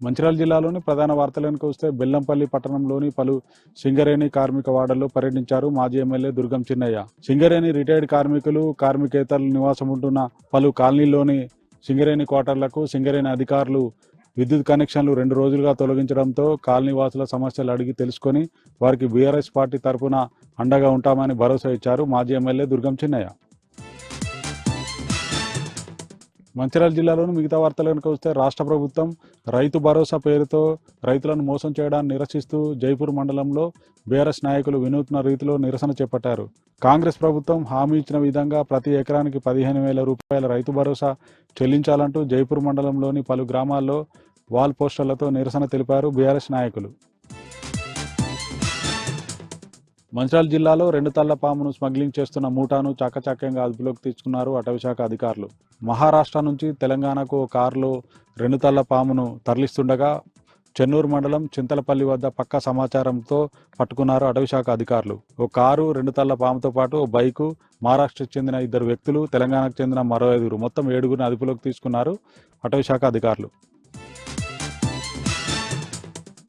మంచిర్యాల జిల్లాలోని ప్రధాన వార్తలకు వస్తే బెల్లంపల్లి పట్టణంలోని పలు సింగరేణి కార్మిక వాడల్లో పర్యటించారు మాజీ ఎమ్మెల్యే దుర్గం చిన్నయ్య. సింగరేణి రిటైర్డ్ కార్మికులు, కార్మికేతరులు నివాసం ఉంటున్న పలు కాలనీల్లోని సింగరేణి క్వార్టర్లకు సింగరేణి అధికారులు విద్యుత్ కనెక్షన్లు 2 రోజులుగా తొలగించడంతో కాలనీ వాసుల సమస్యలు అడిగి తెలుసుకొని వారికి బీఆర్ఎస్ పార్టీ తరఫున అండగా ఉంటామని భరోసా ఇచ్చారు మాజీ ఎమ్మెల్యే దుర్గం చిన్నయ్య. మంచిర్యాల జిల్లాలోని మిగతా వార్తలకు వస్తే రాష్ట్ర ప్రభుత్వం రైతు భరోసా పేరుతో రైతులను మోసం చేయడాన్ని నిరసిస్తూ జైపూర్ మండలంలో బీఆర్ఎస్ నాయకులు వినూత్న రీతిలో నిరసన చేపట్టారు. కాంగ్రెస్ ప్రభుత్వం హామీ ఇచ్చిన విధంగా ప్రతి ఎకరానికి 15,000 రూపాయల రైతు భరోసా చెల్లించాలంటూ జైపూర్ మండలంలోని పలు గ్రామాల్లో వాల్ పోస్టర్లతో నిరసన తెలిపారు బీఆర్ఎస్ నాయకులు. మంచిర్యాల జిల్లాలో 2 తళ్ల పామును స్మగ్లింగ్ చేస్తున్న మూటాను చాకచక్యంగా అదుపులోకి తీసుకున్నారు అటవీశాఖ అధికారులు. మహారాష్ట్ర నుంచి తెలంగాణకు ఓ కారులో 2 తళ్ల పామును తరలిస్తుండగా చెన్నూరు మండలం చింతలపల్లి వద్ద పక్కా సమాచారంతో పట్టుకున్నారు అటవీశాఖ అధికారులు. ఓ కారు, 2 తళ్ల పాముతో పాటు ఓ బైకు, మహారాష్ట్రకు చెందిన 2 వ్యక్తులు, తెలంగాణకు చెందిన మరో 5 మొత్తం 7గురిని అదుపులోకి తీసుకున్నారు అటవీశాఖ అధికారులు.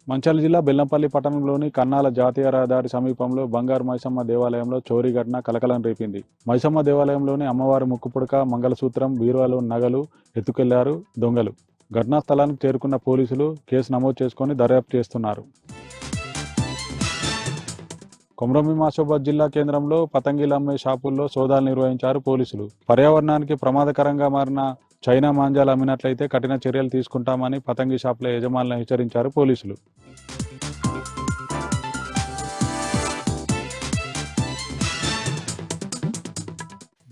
మంచిర్యాల జిల్లా బెల్లంపల్లి పట్టణంలోని కన్నాల జాతీయ రహదారి సమీపంలో బంగారు మైసమ్మ దేవాలయంలో చోరీ ఘటన కలకలం రేపింది. మైసమ్మ దేవాలయంలోని అమ్మవారి ముక్కుపుడక, మంగళసూత్రం, బీరువాలో నగలు ఎత్తుకెళ్లారు దొంగలు. ఘటనా స్థలానికి చేరుకున్న పోలీసులు కేసు నమోదు చేసుకుని దర్యాప్తు చేస్తున్నారు. కొమరంభీం ఆసిఫాబాద్ జిల్లా కేంద్రంలో పతంగిలు అమ్మే షాపుల్లో సోదాలు నిర్వహించారు పోలీసులు. పర్యావరణానికి ప్రమాదకరంగా మారిన చైనా మాంజాలు అమ్మినట్లయితే కఠిన చర్యలు తీసుకుంటామని పతంగి షాపుల యజమానులను హెచ్చరించారు పోలీసులు.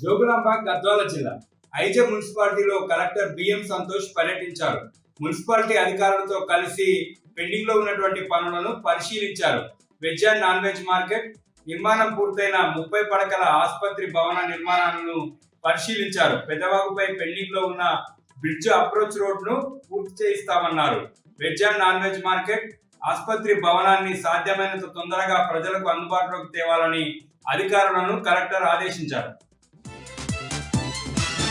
జోగులాంబ గద్వాల జిల్లా ఐజే మున్సిపాలిటీలో కలెక్టర్ బిఎం సంతోష్ పర్యటించారు. మున్సిపాలిటీ అధికారులతో కలిసి పెండింగ్ లో ఉన్నటువంటి పనులను పరిశీలించారు. Veg and non veg market నిర్మాణం పూర్తయిన 30 పడకల ఆసుపత్రి భవన నిర్మాణాలను పరిశీలించారు. పెద్దవాగుపై పెండింగ్ లో ఉన్న బ్రిడ్జ్ అప్రోచ్ రోడ్ ను పూర్తి చేయిస్తామన్నారు. Veg and non veg market ఆసుపత్రి భవనాన్ని సాధ్యమైనంత తొందరగా ప్రజలకు అందుబాటులోకి తేవాలని అధికారులను కలెక్టర్ ఆదేశించారు.